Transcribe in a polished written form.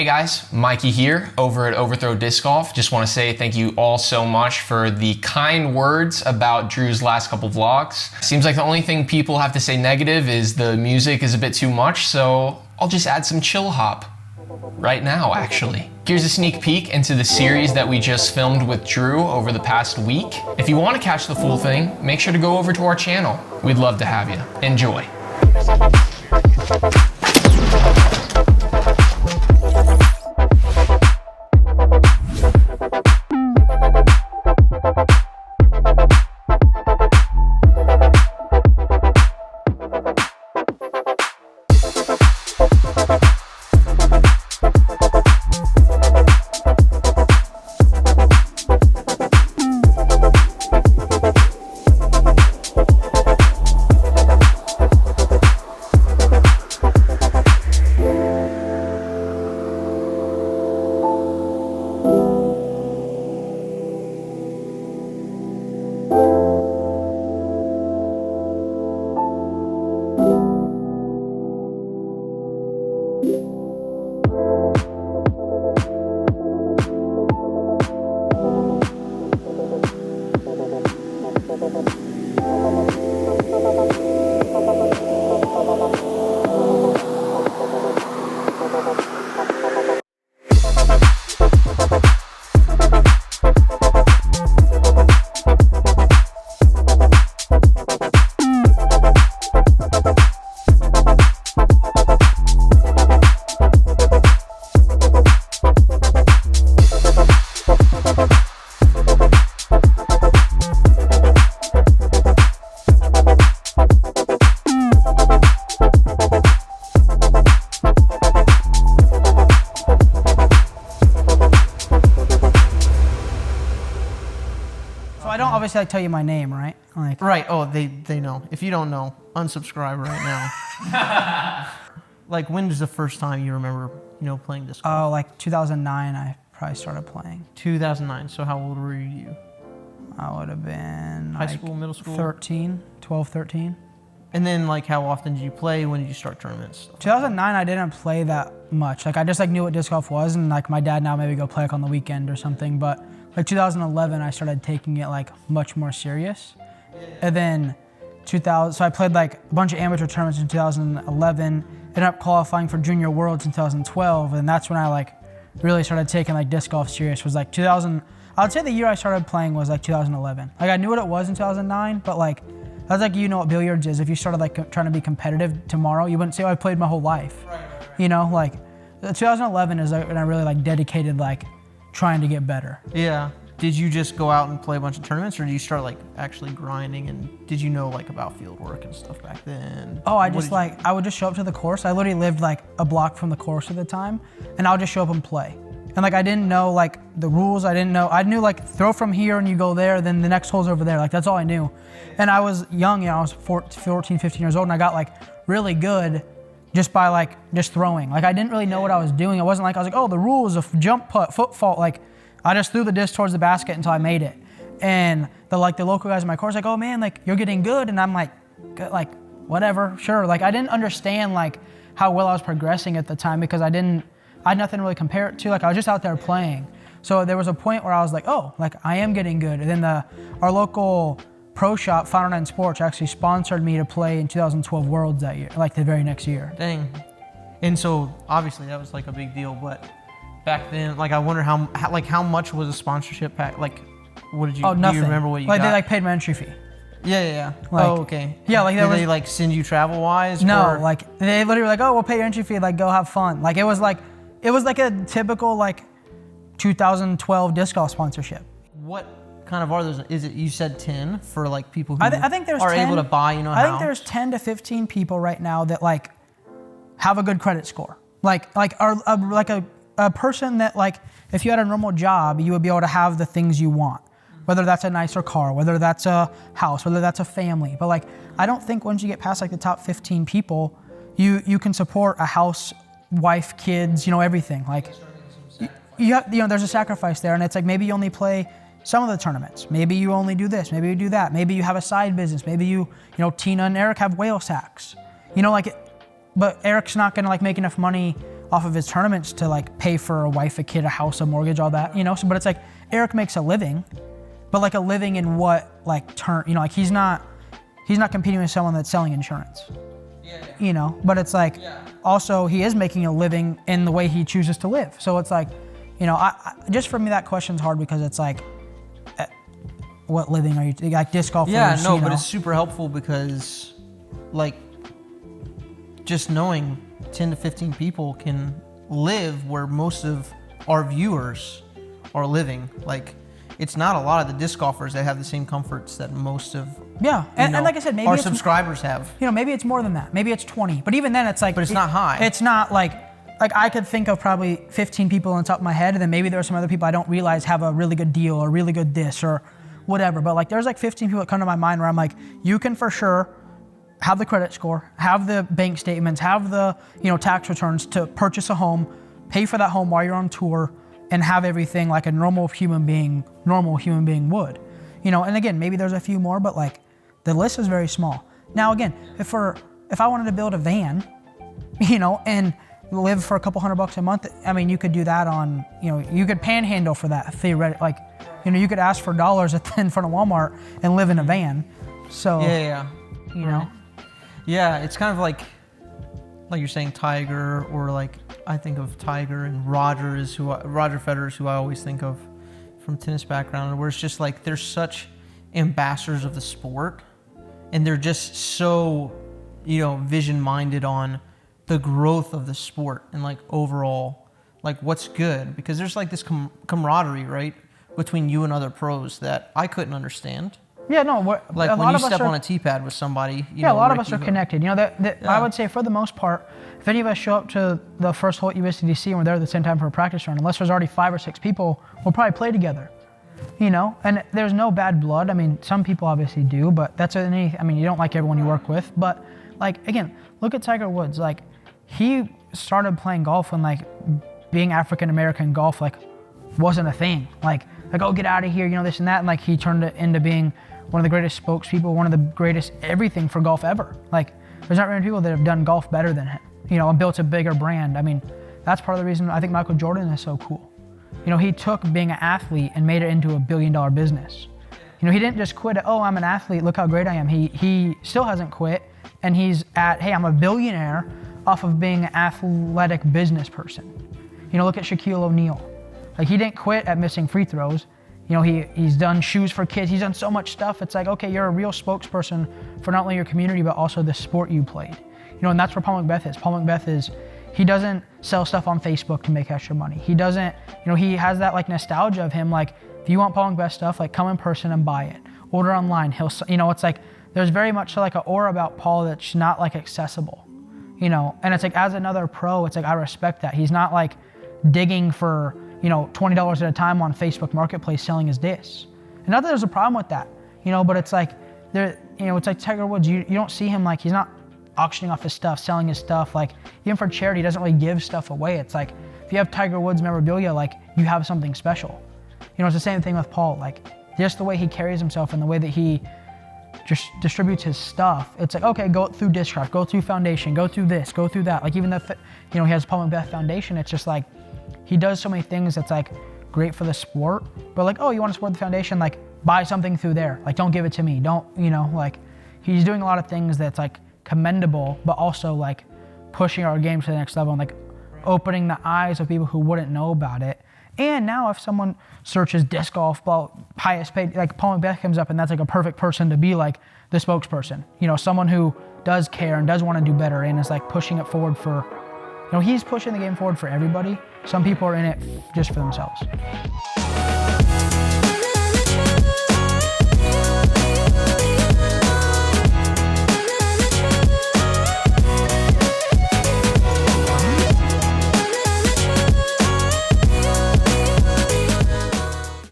Hey guys, Mikey here over at Overthrow Disc Golf. Just want to say thank you all so much for the kind words about Drew's last couple vlogs. Seems like the only thing people have to say negative is the music is a bit too much, so I'll just add some chill hop right now, actually. Here's a sneak peek into the series that we just filmed with Drew over the past week. If you want to catch the full thing, make sure to go over to our channel. We'd love to have you. Enjoy. I don't obviously like tell you my name, right? Like, right. Oh, they know. If you don't know, unsubscribe right now. Like, when was the first time you remember, playing disc golf? oh, like 2009, I probably started playing. 2009. So how old were you? I would have been High like school, middle school? 12, 13. And then, like, how often did you play? When did you start tournaments? 2009, I didn't play that much. Like, I just knew what disc golf was, and like my dad now maybe go play like on the weekend or something. But like 2011, I started taking it like much more serious. And then so I played like a bunch of amateur tournaments in 2011, ended up qualifying for Junior Worlds in 2012, and that's when I like really started taking like disc golf serious. Was like 2000. I would say the year I started playing was like 2011. Like, I knew what it was in 2009, but like that's like what billiards is. If you started like trying to be competitive tomorrow, you wouldn't say, oh, I played my whole life. Right. Like 2011 is like when I really like dedicated like trying to get better. Yeah. Did you just go out and play a bunch of tournaments, or did you start like actually grinding? And did you know like about field work and stuff back then? Oh, I would just show up to the course. I literally lived like a block from the course at the time, and I would just show up and play. And like I didn't know like the rules. I knew like throw from here and you go there, then the next hole's over there. Like that's all I knew. And I was young, I was 14, 15 years old, and I got like really good just by like just throwing. Like I didn't really know what I was doing. It wasn't like I was like, oh, the rules of jump putt, foot fault. Like I just threw the disc towards the basket until I made it. And the local guys in my course like, oh man, like you're getting good. And I'm like whatever, sure. Like I didn't understand like how well I was progressing at the time because I had nothing to really compare it to. Like I was just out there playing. So there was a point where I was like, oh, like I am getting good. And then our local pro shop, Final 9 Sports, actually sponsored me to play in 2012 Worlds that year, like the very next year. Dang. And so obviously that was like a big deal, but back then, like I wonder how much was a sponsorship pack? Like what did you, nothing. Do you remember what you got? They like paid my entry fee. Yeah. Like, oh, okay. Yeah, like did they like send you travel wise? No, like they literally were like, oh, we'll pay your entry fee, like go have fun. Like it was like a typical like 2012 disc golf sponsorship. What kind of are those? Is it, you said 10 for like people who I think there's are 10, able to buy, I think there's 10 to 15 people right now that like have a good credit score. Like are like a person that like, if you had a normal job, you would be able to have the things you want. Whether that's a nicer car, whether that's a house, whether that's a family. But like, I don't think once you get past like the top 15 people, you can support a house, wife, kids, everything. Like, there's a sacrifice there, and it's like maybe you only play some of the tournaments. Maybe you only do this, maybe you do that. Maybe you have a side business. Maybe Tina and Eric have whale sacks. But Eric's not gonna like make enough money off of his tournaments to like pay for a wife, a kid, a house, a mortgage, all that, you know? So, but it's like Eric makes a living, but like a living in what like turn, you know, like he's not competing with someone that's selling insurance, you know? But it's like, also he is making a living in the way he chooses to live. So it's like, you know, I just for me, that question's hard because it's like, what living are you, like disc golfers? Yeah, no, you know? but it's super helpful because like just knowing 10 to 15 people can live where most of our viewers are living. Like it's not a lot of the disc golfers that have the same comforts that most of and like I said, maybe our it's, subscribers have. You know, maybe it's more than that. Maybe it's 20. But even then, it's like, but it's not high. It's not like I could think of probably 15 people on the top of my head, and then maybe there are some other people I don't realize have a really good deal or really good this or whatever. But like there's like 15 people that come to my mind where I'm like, you can for sure have the credit score, have the bank statements, have the, you know, tax returns to purchase a home, pay for that home while you're on tour, and have everything like a normal human being would. You know, and again, maybe there's a few more, but like the list is very small. Now again, if I wanted to build a van, you know, and live for a couple $100 a month, I mean, you could do that on, you know, you could panhandle for that theoretically. Like, you know, you could ask for dollars in front of Walmart and live in a van. So, you know. Yeah, it's kind of like you're saying Tiger, or like I think of Tiger and Roger Federer is who I always think of from tennis background, where it's just like they're such ambassadors of the sport, and they're just so, you know, vision-minded on the growth of the sport and like overall, like what's good, because there's like this camaraderie, right, between you and other pros that I couldn't understand. Yeah, no. Like when you step on a tee pad with somebody. A lot of us are connected. You know, I would say for the most part, if any of us show up to the first hole at USDC and we're there at the same time for a practice run, unless there's already 5 or 6 people, we'll probably play together. You know, and there's no bad blood. I mean, some people obviously do, but that's you don't like everyone you work with. But like, again, look at Tiger Woods. Like, he started playing golf when like being African American golf like wasn't a thing. Like, oh, get out of here, you know, this and that. And like he turned it into being one of the greatest spokespeople, one of the greatest everything for golf ever. Like, there's not many people that have done golf better than him, you know, and built a bigger brand. I mean, that's part of the reason I think Michael Jordan is so cool. You know, he took being an athlete and made it into $1 billion business. You know, he didn't just quit it, oh, I'm an athlete, look how great I am. He still hasn't quit, and he's at, hey, I'm a billionaire off of being an athletic business person. You know, look at Shaquille O'Neal. Like, he didn't quit at missing free throws. You know, he's done shoes for kids. He's done so much stuff. It's like, okay, you're a real spokesperson for not only your community, but also the sport you played. You know, and that's where Paul McBeth is. Paul McBeth is, he doesn't sell stuff on Facebook to make extra money. He doesn't, you know, he has that like nostalgia of him. Like, if you want Paul McBeth stuff, like come in person and buy it. Order online. He'll, you know, it's like, there's very much like an aura about Paul that's not like accessible, you know? And it's like, as another pro, it's like, I respect that. He's not like digging for, you know, $20 at a time on Facebook Marketplace selling his discs. And not that there's a problem with that, you know, but it's like, there, you know, it's like Tiger Woods, you don't see him like, he's not auctioning off his stuff, selling his stuff. Like, even for charity, he doesn't really give stuff away. It's like, if you have Tiger Woods memorabilia, like, you have something special. You know, it's the same thing with Paul. Like, just the way he carries himself and the way that he just distributes his stuff. It's like, okay, go through Discraft, go through Foundation, go through this, go through that. Like, even if, you know, he has Paul McBeth Foundation, it's just like, he does so many things that's like great for the sport, but like, oh, you want to support the foundation? Like, buy something through there. Like, don't give it to me. Don't, you know, like, he's doing a lot of things that's like commendable, but also like pushing our game to the next level and like opening the eyes of people who wouldn't know about it. And now if someone searches disc golf, highest paid, like Paul McBeth comes up, and that's like a perfect person to be like the spokesperson. You know, someone who does care and does want to do better and is like pushing it forward for, you know, he's pushing the game forward for everybody. Some people are in it just for themselves.